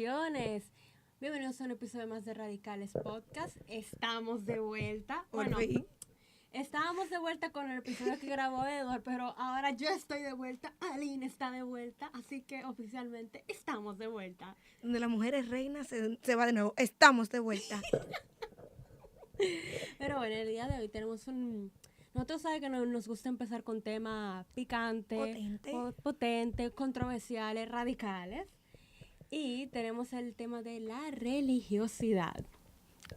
Bendiciones. Bienvenidos a un episodio más de Radicales Podcast. Estamos de vuelta. Estábamos de vuelta con el episodio que grabó Edward, pero ahora yo estoy de vuelta, Aline está de vuelta, así que oficialmente estamos de vuelta. Donde la mujer es reina, se va de nuevo. Estamos de vuelta. Pero bueno, el día de hoy tenemos Nosotros sabemos que nos gusta empezar con temas picantes, potentes, controversiales, radicales. Y tenemos el tema de la religiosidad.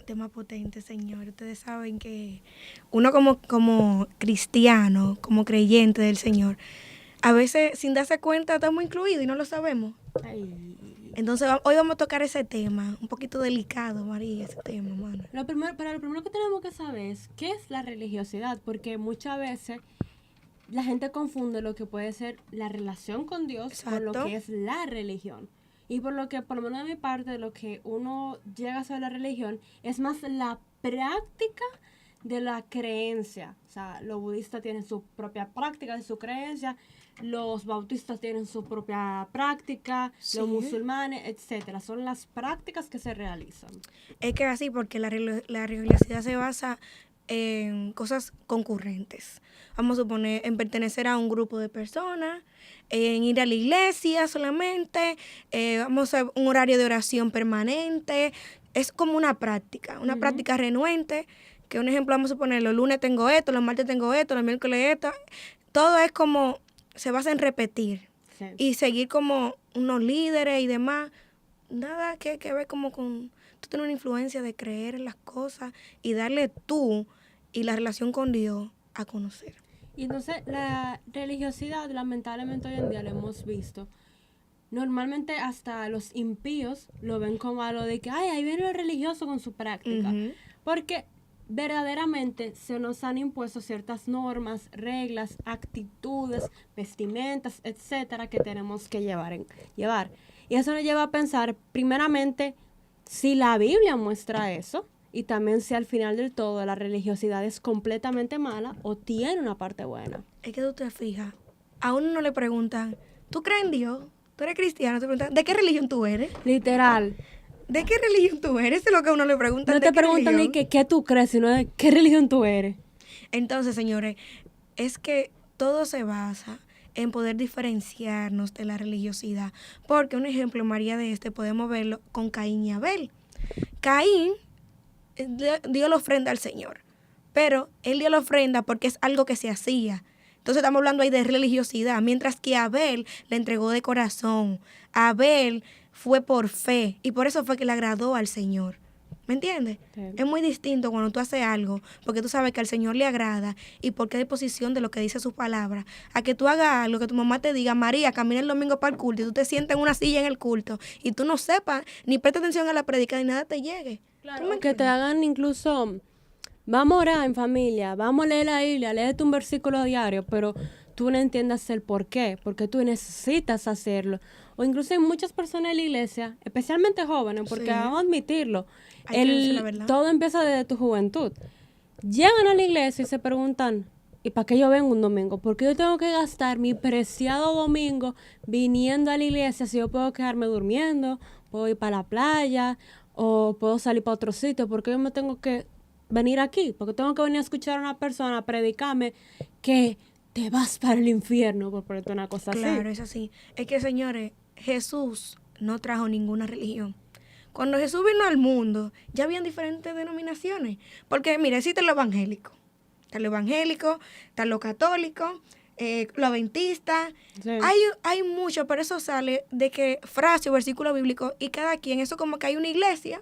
Tema potente, señor. Ustedes saben que uno como cristiano, como creyente del Señor, a veces sin darse cuenta estamos incluidos y no lo sabemos. Ay. Entonces hoy vamos a tocar ese tema, un poquito delicado, María, ese tema, mano. Lo primero que tenemos que saber es qué es la religiosidad, porque muchas veces la gente confunde lo que puede ser la relación con Dios. Exacto. Con lo que es la religión. Y por lo lo menos de mi parte, lo que uno llega a saber la religión es más la práctica de la creencia. O sea, los budistas tienen su propia práctica de su creencia, los bautistas tienen su propia práctica, sí. Los musulmanes, etcétera. Son las prácticas que se realizan. Es que así, porque la religiosidad se basa en cosas concurrentes. Vamos a suponer en pertenecer a un grupo de personas, en ir a la iglesia solamente, vamos a un horario de oración permanente. Es como una práctica renuente, que un ejemplo vamos a suponer, los lunes tengo esto, los martes tengo esto, los miércoles esto. Todo es como, se basa en repetir, sí. Y seguir como unos líderes y demás. Nada que ver como con tú tener una influencia de creer en las cosas y darle tú y la relación con Dios a conocer. Y entonces la religiosidad, lamentablemente hoy en día lo hemos visto. Normalmente hasta los impíos lo ven como algo de que, ay, ahí viene el religioso con su práctica. Uh-huh. Porque verdaderamente se nos han impuesto ciertas normas, reglas, actitudes, vestimentas, etcétera, que tenemos que llevar. Y eso nos lleva a pensar, primeramente, si la Biblia muestra eso, y también si al final del todo la religiosidad es completamente mala o tiene una parte buena. Es que tú te fijas, a uno no le preguntan, ¿tú crees en Dios? ¿Tú eres cristiano? Te preguntan, ¿de qué religión tú eres? Literal. ¿De qué religión tú eres? Eso es lo que a uno le preguntan. No te preguntan ni qué tú crees, sino de qué religión tú eres. Entonces, señores, es que todo se basa en poder diferenciarnos de la religiosidad. Porque un ejemplo, María, de podemos verlo con Caín y Abel. Caín dio la ofrenda al Señor, pero él dio la ofrenda porque es algo que se hacía. Entonces estamos hablando ahí de religiosidad, mientras que Abel le entregó de corazón. Abel fue por fe y por eso fue que le agradó al Señor. ¿Me entiendes? Sí. Es muy distinto cuando tú haces algo porque tú sabes que al Señor le agrada y porque hay disposición de lo que dice su palabra, a que tú hagas algo que tu mamá te diga, María, camina el domingo para el culto, y tú te sientas en una silla en el culto y tú no sepas ni prestes atención a la prédica ni nada te llegue. Claro, que te hagan incluso, vamos a orar en familia, vamos a leer la Biblia, léete un versículo diario, pero tú no entiendas el por qué, porque tú necesitas hacerlo. O incluso hay muchas personas en la iglesia, especialmente jóvenes, porque sí. Vamos a admitirlo, todo empieza desde tu juventud. Llegan a la iglesia y se preguntan, ¿y para qué yo vengo un domingo? ¿Por qué yo tengo que gastar mi preciado domingo viniendo a la iglesia si yo puedo quedarme durmiendo, puedo ir para la playa o puedo salir para otro sitio? ¿Por qué yo me tengo que venir aquí? Porque tengo que venir a escuchar a una persona predicarme que te vas para el infierno por ponerte una cosa así. Claro, es así. Es que, señores, Jesús no trajo ninguna religión. Cuando Jesús vino al mundo, ya habían diferentes denominaciones. Porque, mira, existe lo evangélico. Está lo evangélico, está lo católico, lo adventista. Sí. Hay mucho, pero eso sale de que frase o versículo bíblico y cada quien, eso como que hay una iglesia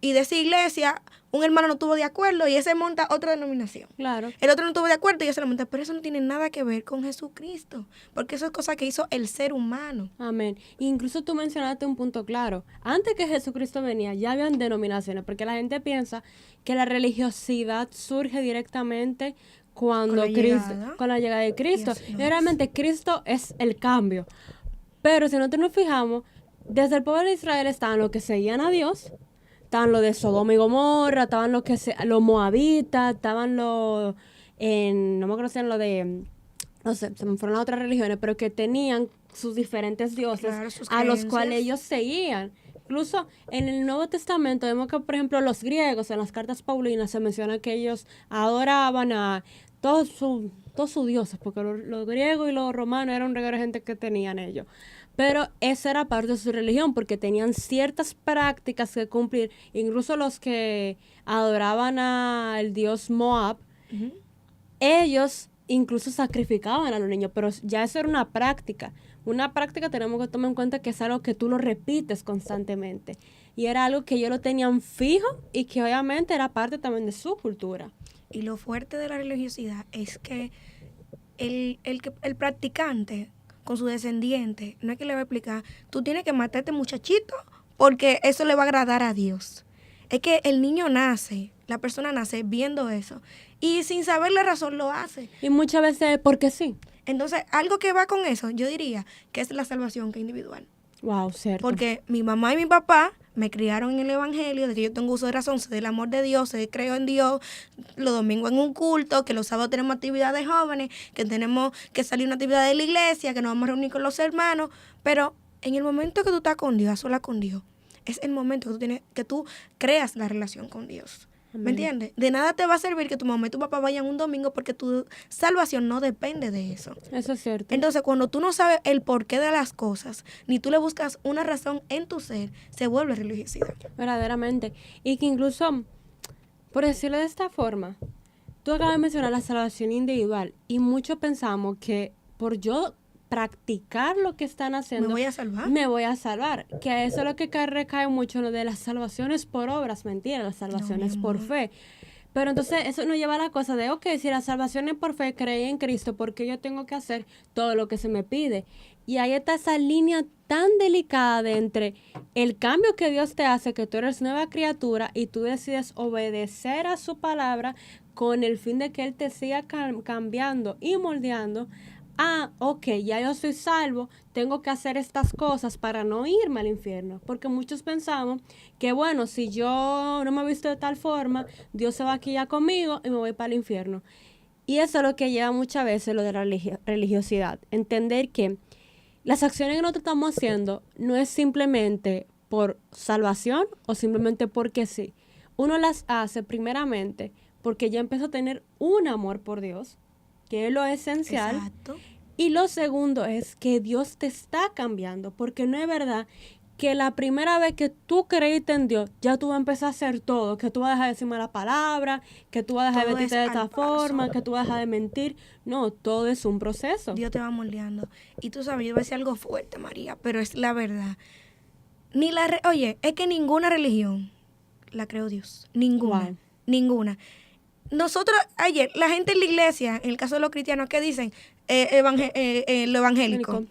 y de esa iglesia un hermano no estuvo de acuerdo y ese monta otra denominación. Claro. El otro no estuvo de acuerdo y ese lo monta, pero eso no tiene nada que ver con Jesucristo, porque eso es cosa que hizo el ser humano. Amén. Incluso tú mencionaste un punto claro. Antes que Jesucristo venía, ya habían denominaciones, porque la gente piensa que la religiosidad surge directamente con la llegada de Cristo. Y realmente Cristo es el cambio. Pero si nosotros nos fijamos, desde el pueblo de Israel estaban los que seguían a Dios, estaban los de Sodoma y Gomorra, estaban los moabitas, estaban no me acuerdo si eran los de, no sé, se me fueron las otras religiones, pero que tenían sus diferentes dioses, claro, sus a los cuales ellos seguían. incluso en el Nuevo Testamento vemos que, por ejemplo, los griegos, en las cartas paulinas, se menciona que ellos adoraban a todos sus dioses, porque los griegos y los romanos eran un reguero de gente que tenían ellos. Pero esa era parte de su religión, porque tenían ciertas prácticas que cumplir. Incluso los que adoraban al dios Moab, Ujú. ellos incluso sacrificaban a los niños, pero ya eso era una práctica. Una práctica tenemos que tomar en cuenta que es algo que tú lo repites constantemente. Y era algo que ellos lo tenían fijo y que obviamente era parte también de su cultura. Y lo fuerte de la religiosidad es que el practicante con su descendiente, no es que le va a explicar, tú tienes que matar a este muchachito porque eso le va a agradar a Dios. Es que el niño nace, la persona nace viendo eso y sin saber la razón lo hace. Y muchas veces porque sí. Entonces, algo que va con eso, yo diría que es la salvación que es individual. Wow, cierto. Porque mi mamá y mi papá me criaron en el evangelio, de que yo tengo uso de razón, sé del amor de Dios, sé que creo en Dios, los domingos en un culto, que los sábados tenemos actividades jóvenes, que tenemos que salir a una actividad de la iglesia, que nos vamos a reunir con los hermanos, pero en el momento que tú estás con Dios, a sola con Dios, es el momento que tú creas la relación con Dios. Amén. ¿Me entiendes? De nada te va a servir que tu mamá y tu papá vayan un domingo porque tu salvación no depende de eso. Eso es cierto. Entonces, cuando tú no sabes el porqué de las cosas, ni tú le buscas una razón en tu ser, se vuelve religiosidad. Verdaderamente. Y que incluso, por decirlo de esta forma, tú acabas de mencionar la salvación individual y muchos pensamos que por yo practicar lo que están haciendo, ¿Me voy a salvar? me voy a salvar. Que eso es lo que recae mucho en lo de las salvaciones por obras, mentira, las salvaciones mi por amor. fe. Pero entonces eso nos lleva a la cosa de, ok, si la salvación es por fe, creí en Cristo, ¿por qué yo tengo que hacer todo lo que se me pide? Y ahí está esa línea tan delicada de entre el cambio que Dios te hace, que tú eres nueva criatura y tú decides obedecer a su palabra con el fin de que Él te siga cambiando y moldeando. Ah, ok, ya yo soy salvo, tengo que hacer estas cosas para no irme al infierno. Porque muchos pensamos que, bueno, si yo no me he visto de tal forma, Dios se va aquí ya conmigo y me voy para el infierno. Y eso es lo que lleva muchas veces lo de la religiosidad. Entender que las acciones que nosotros estamos haciendo no es simplemente por salvación o simplemente porque sí. Uno las hace primeramente porque ya empezó a tener un amor por Dios, que es lo esencial. Exacto. Y lo segundo es que Dios te está cambiando, porque no es verdad que la primera vez que tú creíste en Dios, ya tú vas a empezar a hacer todo, que tú vas a dejar de decir mala palabra, que tú vas a dejar de Todo vestirte de es esta al forma, paso. que tú vas a dejar de mentir. No, todo es un proceso. Dios te va moldeando. Y tú sabes, yo voy a decir algo fuerte, María, pero es la verdad. Oye, es que ninguna religión la creó Dios. Ninguna. Wow. Ninguna. Nosotros, ayer, la gente en la iglesia, en el caso de los cristianos, ¿qué dicen? Lo evangélico. Evangélico.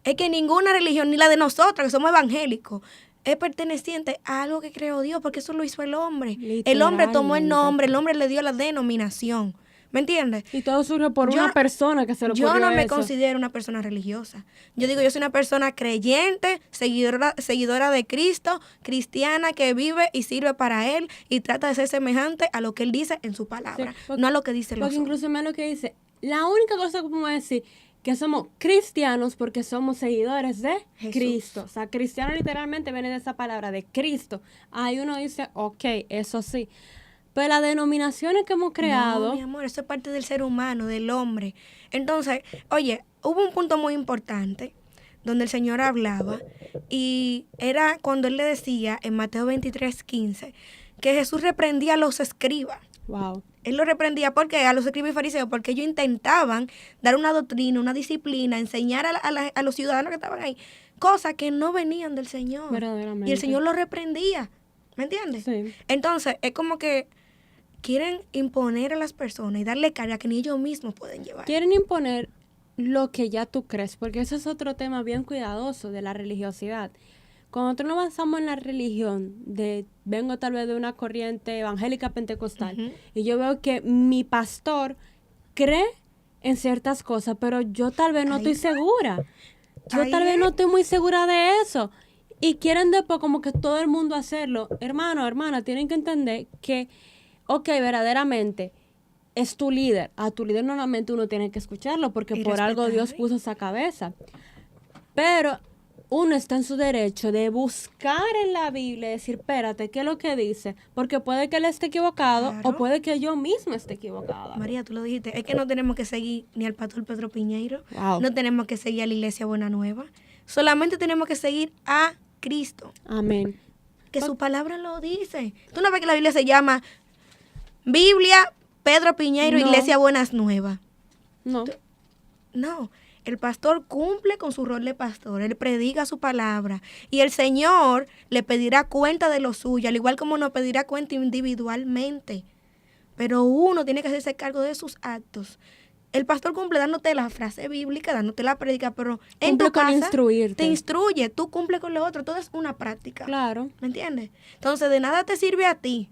Es que ninguna religión, ni la de nosotros, que somos evangélicos, es perteneciente a algo que creó Dios, porque eso lo hizo el hombre. El hombre tomó el nombre, el hombre le dio la denominación. ¿Me entiendes? Y todo surge por Yo- una persona que se lo Yo ocurrió no me eso. considero una persona religiosa. Yo digo, yo soy una persona creyente, seguidora de Cristo, cristiana que vive y sirve para Él y trata de ser semejante a lo que Él dice en su palabra, Sí, porque- no a lo que dice los Porque hombres. incluso me lo que dice, la única cosa que podemos decir que somos cristianos porque somos seguidores de Jesús. Cristo. O sea, cristiano literalmente viene de esa palabra, de Cristo. Ahí uno dice, ok, eso sí. Pero las denominaciones que hemos creado, No, mi amor, eso es parte del ser humano, del hombre. Entonces, oye, hubo un punto muy importante donde el Señor hablaba y era cuando Él le decía en Mateo 23:15 que Jesús reprendía a los escribas. wow, Él lo reprendía porque a los escribas y fariseos, porque ellos intentaban dar una doctrina, una disciplina, enseñar a los ciudadanos que estaban ahí, cosas que no venían del Señor. verdaderamente. Y el Señor lo reprendía. ¿Me entiendes? Sí. Entonces, es como que quieren imponer a las personas y darle carga que ni ellos mismos pueden llevar. Quieren imponer lo que ya tú crees, porque eso es otro tema bien cuidadoso de la religiosidad. Cuando nosotros nos basamos en la religión, vengo tal vez de una corriente evangélica pentecostal, Ujú. y yo veo que mi pastor cree en ciertas cosas, pero yo tal vez no Ahí- estoy segura. Yo ahí tal vez es. no estoy muy segura de eso. Y quieren después como que todo el mundo hacerlo. Hermano, hermana, tienen que entender que, ok, verdaderamente es tu líder. A tu líder normalmente uno tiene que escucharlo porque Y por algo Dios respetar. puso esa cabeza. Pero uno está en su derecho de buscar en la Biblia y decir, espérate, ¿qué es lo que dice? Porque puede que él esté equivocado Claro. o puede que yo misma esté equivocada. María, tú lo dijiste, es que no tenemos que seguir ni al pastor Pedro Piñeiro, Wow. no tenemos que seguir a la Iglesia Buena Nueva, solamente tenemos que seguir a Cristo, Amén. que su palabra lo dice. Tú no ves que la Biblia se llama Biblia Pedro Piñeiro, No. Iglesia Buenas Nuevas. No. No, el pastor cumple con su rol de pastor, él predica su palabra y el Señor le pedirá cuenta de lo suyo, al igual como nos pedirá cuenta individualmente. Pero uno tiene que hacerse cargo de sus actos. El pastor cumple dándote la frase bíblica, dándote la prédica, pero en Cumple tu con casa instruirte. te instruye, tú cumple con lo otro, todo es una práctica. Claro. ¿Me entiendes? Entonces, de nada te sirve a ti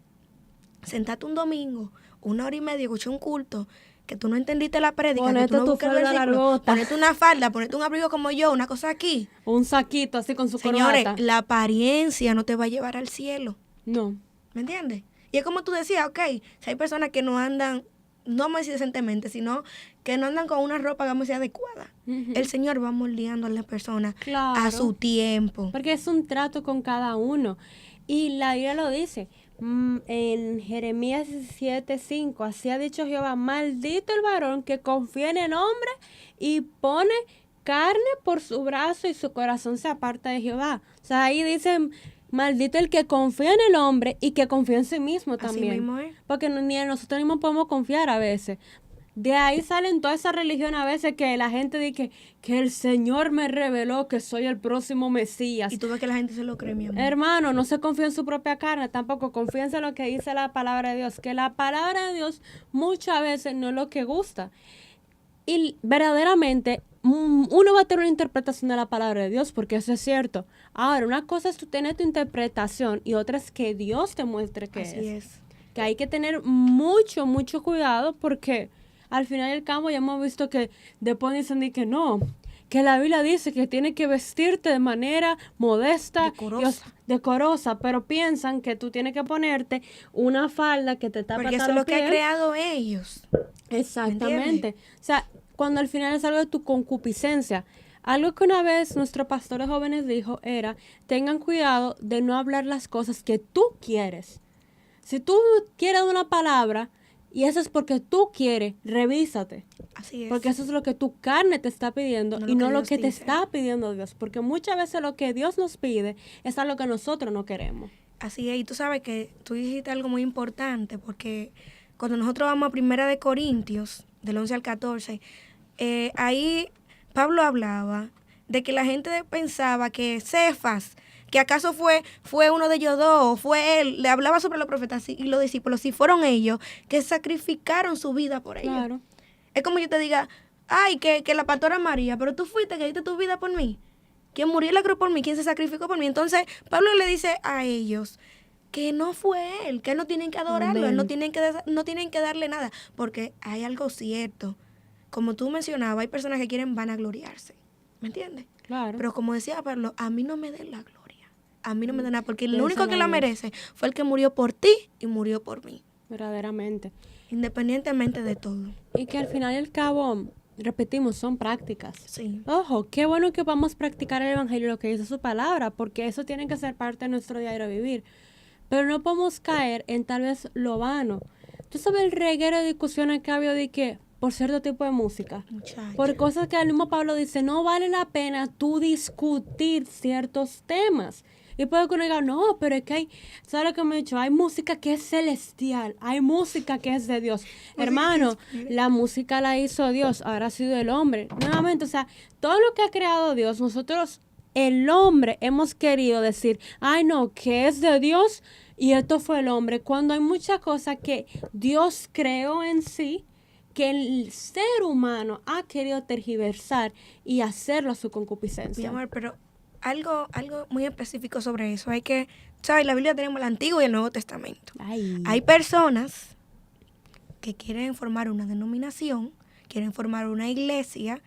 sentarte un domingo, 1 hora y media, escuchar un culto, que tú no entendiste la prédica, que Ponete tú no tu buscas el falda versículo, largota. ponete una falda, ponete un abrigo como yo, una cosa aquí. Un saquito así con su Señores, corbata. la apariencia no te va a llevar al cielo. No. ¿Me entiendes? Y es como tú decías, ok, si hay personas que no andan, no me decir decentemente, sino que no andan con una ropa, vamos a decir, adecuada. Ujú. El Señor va moldeando a las personas Claro. a su tiempo. Porque es un trato con cada uno. Y la Biblia lo dice. En Jeremías 17:5, así ha dicho Jehová, maldito el varón que confía en el hombre y pone carne por su brazo y su corazón se aparta de Jehová. O sea, ahí dice, maldito el que confía en el hombre y que confía en sí mismo Así también. mismo es. Porque ni en nosotros mismos podemos confiar a veces. De ahí salen toda esa religión a veces que la gente dice que el Señor me reveló que soy el próximo Mesías. Y tú ves que la gente se lo cree, mi amor. Hermano, no se confía en su propia carne, tampoco confíense en lo que dice la palabra de Dios, que la palabra de Dios muchas veces no es lo que gusta. Y verdaderamente uno va a tener una interpretación de la palabra de Dios, porque eso es cierto. Ahora, una cosa es tú tener tu interpretación y otra es que Dios te muestre qué Así es. Que hay que tener mucho, mucho cuidado porque al final del cabo ya hemos visto que después dicen de que no, que la Biblia dice que tiene que vestirte de manera modesta, Decorosa. decorosa, pero piensan que tú tienes que ponerte una falda que te tapa Porque eso hasta es los lo que han pies. creado ellos. Exactamente. O sea, cuando al final es algo de tu concupiscencia. Algo que una vez nuestros pastores jóvenes dijo era, tengan cuidado de no hablar las cosas que tú quieres. Si tú quieres una palabra y eso es porque tú quieres, revísate. Así es. Porque eso es lo que tu carne te está pidiendo No y no lo Dios que te dice. está pidiendo Dios. Porque muchas veces lo que Dios nos pide es algo que nosotros no queremos. Así es. Y tú sabes que tú dijiste algo muy importante porque cuando nosotros vamos a 1 Corintios, del 11 al 14, ahí Pablo hablaba de que la gente pensaba que Cefas, que acaso fue uno de ellos dos, fue él, le hablaba sobre los profetas y los discípulos, si fueron ellos que sacrificaron su vida por ellos. Claro. Es como yo te diga, ay, que la pastora María, pero tú fuiste que diste tu vida por mí. ¿Quién murió en la cruz por mí? ¿Quién se sacrificó por mí? Entonces, Pablo le dice a ellos que no fue él, que no tienen que adorarlo, Amén. él no tienen que darle nada, porque hay algo cierto. Como tú mencionabas, hay personas que quieren vanagloriarse, ¿me entiendes? Claro. Pero como decía Pablo, a mí no me den la gloria, a mí no me den nada, porque el Désela único que a la Dios. merece fue el que murió por ti y murió por mí, Verdaderamente. independientemente de todo. Y que al final y al cabo, repetimos, son prácticas. Sí. Ojo, qué bueno que vamos a practicar el Evangelio, lo que dice su palabra, porque eso tiene que ser parte de nuestro diario vivir. Pero no podemos caer en tal vez lo vano. Tú sabes el reguero de discusiones que ha habido de que por cierto tipo de música. Muchacho. Por cosas que el mismo Pablo dice, no vale la pena tú discutir ciertos temas. Y puede que uno diga, no, pero es que hay, ¿sabes lo que me he dicho? Hay música que es celestial, hay música que es de Dios. Hermano, la música la hizo Dios, ahora ha sido el hombre. Nuevamente, o sea, todo lo que ha creado Dios, nosotros, el hombre, hemos querido decir, ay no, que es de Dios y esto fue el hombre. Cuando hay muchas cosas que Dios creó en sí, que el ser humano ha querido tergiversar y hacerlo a su Mi concupiscencia. amor, pero algo muy específico sobre eso. Hay que, ¿sabes? En la Biblia tenemos el Antiguo y el Nuevo Testamento. Ay. Hay personas que quieren formar una denominación, quieren formar una iglesia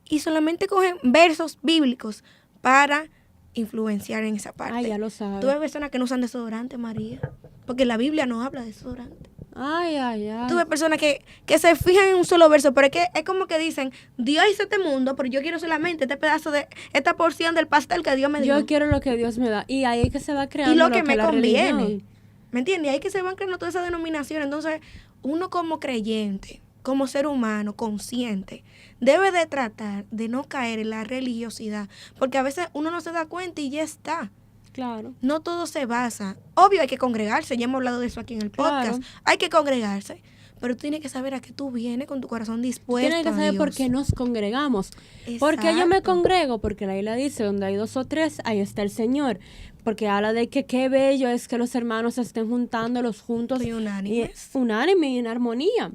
y solamente cogen versos bíblicos para influenciar en esa parte. Ay, ya lo sabes. Tú ves personas que no usan desodorante, María, porque la Biblia no habla de desodorante. Ay, ay, ay. Tuve personas que se fijan en un solo verso, pero es que es como que dicen, Dios hizo este mundo, pero yo quiero solamente este pedazo de, esta porción del pastel que Dios me dio. Yo quiero lo que Dios me da. Y ahí es que se va creando Y lo que me la conviene. religión. ¿Me entiendes? Ahí es que se van creando todas esas denominaciones. Entonces, uno como creyente, como ser humano, consciente, debe de tratar de no caer en la religiosidad, porque a veces uno no se da cuenta y ya está. Claro. No todo se basa. Obvio hay que congregarse, ya hemos hablado de eso aquí en el podcast. Claro. Hay que congregarse, pero tú tienes que saber a qué tú vienes con tu corazón dispuesto. Tienes que saber por qué nos congregamos. Exacto. Porque yo me congrego, porque la Biblia dice, donde hay 2 o 3, ahí está el Señor. Porque habla de que qué bello es que los hermanos se estén juntándolos juntos. Y unánimes. Unánime y en armonía.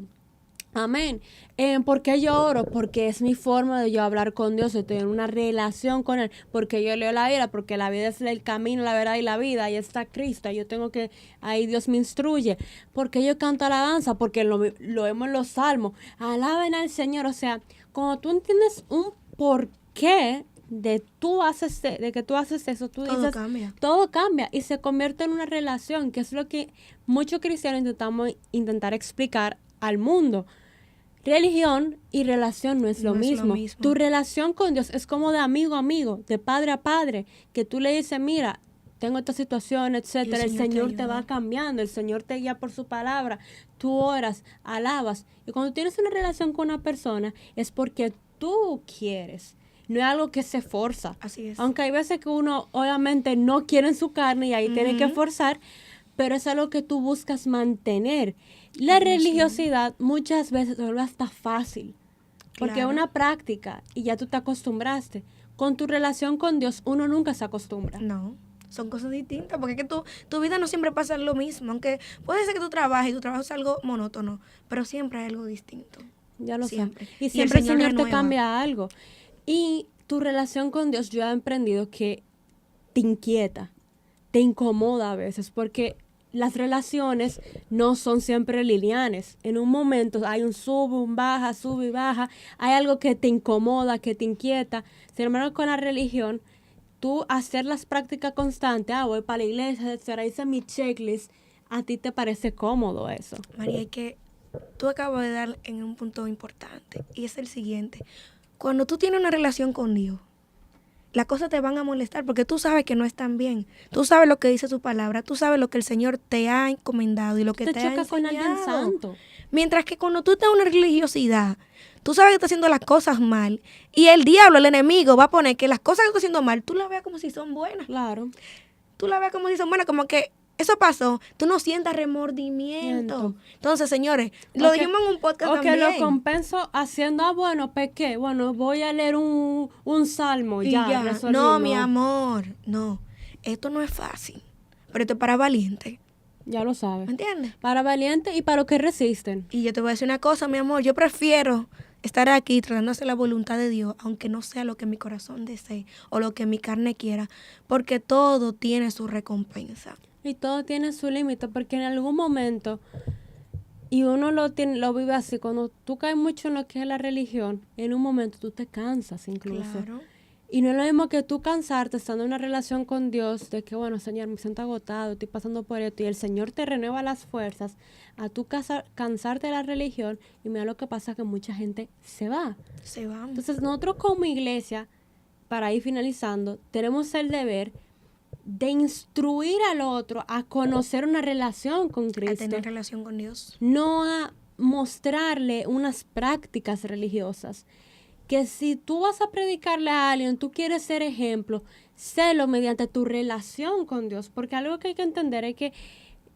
Amén. ¿Por qué yo oro? Porque es mi forma de yo hablar con Dios, de tener una relación con Él. Porque yo leo la Biblia, porque la vida es el camino, la verdad y la vida. Ahí está Cristo. Yo tengo que, ahí Dios me instruye. Porque yo canto alabanza, porque lo vemos en los salmos. Alaben al Señor. O sea, cuando tú entiendes un porqué de que tú haces eso, tú Todo dices, cambia. todo cambia y se convierte en una relación, que es lo que muchos cristianos intentar explicar al mundo. Religión y relación no es lo mismo. Tu relación con Dios es como de amigo a amigo, de padre a padre, que tú le dices, mira, tengo esta situación, etcétera. El Señor te va cambiando, el Señor te guía por su palabra, tú oras, alabas. Y cuando tienes una relación con una persona es porque tú quieres. No es algo que se forza. Así es. Aunque hay veces que uno obviamente no quiere en su carne y ahí tiene que forzar, pero es algo que tú buscas mantener. La religiosidad muchas veces se vuelve hasta fácil, porque es una práctica y ya tú te acostumbraste. Con tu relación con Dios, uno nunca se acostumbra. No, son cosas distintas, porque es que tu vida no siempre pasa lo mismo, aunque puede ser que tú trabajes y tu trabajo es algo monótono, pero siempre hay algo distinto. Ya lo siempre. sabes. Y siempre el Señor te renueva. cambia algo. Y tu relación con Dios, yo he aprendido que te inquieta, te incomoda a veces, porque las relaciones no son siempre lineales. En un momento hay un sube y baja. Hay algo que te incomoda, que te inquieta. Sin embargo, con la religión, tú hacer las prácticas constantes, voy para la iglesia, etcétera, hice mi checklist, a ti te parece cómodo eso. María, es que tú acabas de dar en un punto importante, y es el siguiente. Cuando tú tienes una relación con Dios, las cosas te van a molestar porque tú sabes que no están bien. Tú sabes lo que dice su palabra, tú sabes lo que el Señor te ha encomendado y lo que te ha enseñado. Con alguien santo. Mientras que cuando tú estás en una religiosidad, tú sabes que estás haciendo las cosas mal y el diablo, el enemigo, va a poner que las cosas que estás haciendo mal, tú las veas como si son buenas. Claro. Tú las veas como si son buenas, como que eso pasó, tú no sientas remordimiento. Entonces, señores, lo dijimos en un podcast también. O que lo compenso haciendo, bueno, pequé, bueno, voy a leer un salmo y ya. No, mi amor, no. Esto no es fácil, pero esto es para valientes. Ya lo sabes. ¿Me entiendes? Para valientes y para los que resisten. Y yo te voy a decir una cosa, mi amor, yo prefiero estar aquí tratando de hacer la voluntad de Dios, aunque no sea lo que mi corazón desee o lo que mi carne quiera, porque todo tiene su recompensa. Y todo tiene su límite, porque en algún momento, y uno lo vive así, cuando tú caes mucho en lo que es la religión, en un momento tú te cansas incluso. Claro. Y no es lo mismo que tú cansarte estando en una relación con Dios, de que, bueno, Señor, me siento agotado, estoy pasando por esto, y el Señor te renueva las fuerzas, a tú cansarte de la religión, y mira lo que pasa, que mucha gente se va. Se va. Entonces nosotros como iglesia, para ir finalizando, tenemos el deber de instruir al otro a conocer una relación con Cristo. A tener relación con Dios. No a mostrarle unas prácticas religiosas. Que si tú vas a predicarle a alguien, tú quieres ser ejemplo, sélo mediante tu relación con Dios. Porque algo que hay que entender es que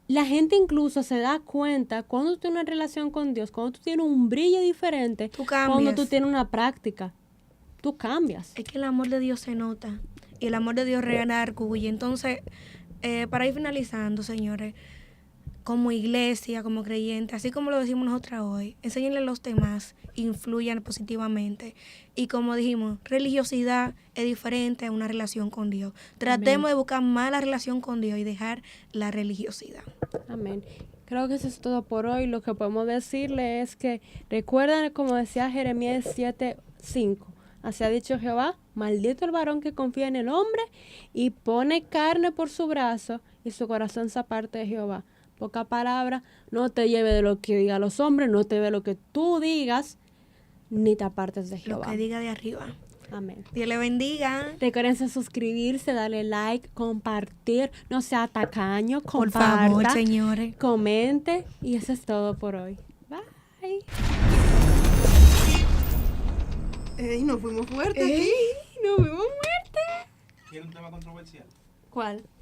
la gente incluso se da cuenta cuando tú tienes una relación con Dios, cuando tú tienes un brillo diferente, tú cambias. Cuando tú tienes una práctica. Tú cambias. Es que el amor de Dios se nota. Y el amor de Dios regala orgullo. Entonces, para ir finalizando, señores, como iglesia, como creyente, así como lo decimos nosotras hoy, enséñenle a los demás, influyan positivamente. Y como dijimos, religiosidad es diferente a una relación con Dios. Tratemos de buscar más la relación con Dios y dejar la religiosidad. Amén. Creo que eso es todo por hoy. Lo que podemos decirle es que recuerdan, como decía Jeremías 7:5, así ha dicho Jehová, maldito el varón que confía en el hombre y pone carne por su brazo y su corazón se aparte de Jehová. Poca palabra, no te lleve de lo que digan los hombres, no te lleve lo que tú digas, ni te apartes de Lo Jehová. que diga de arriba. Amén. Dios le bendiga. Recuerden suscribirse, darle like, compartir, no sea tacaño, Por comparta, favor, señores. comente y eso es todo por hoy. Bye. Nos fuimos fuertes aquí. Nos vemos muertes. ¿Tiene un tema controversial? ¿Cuál?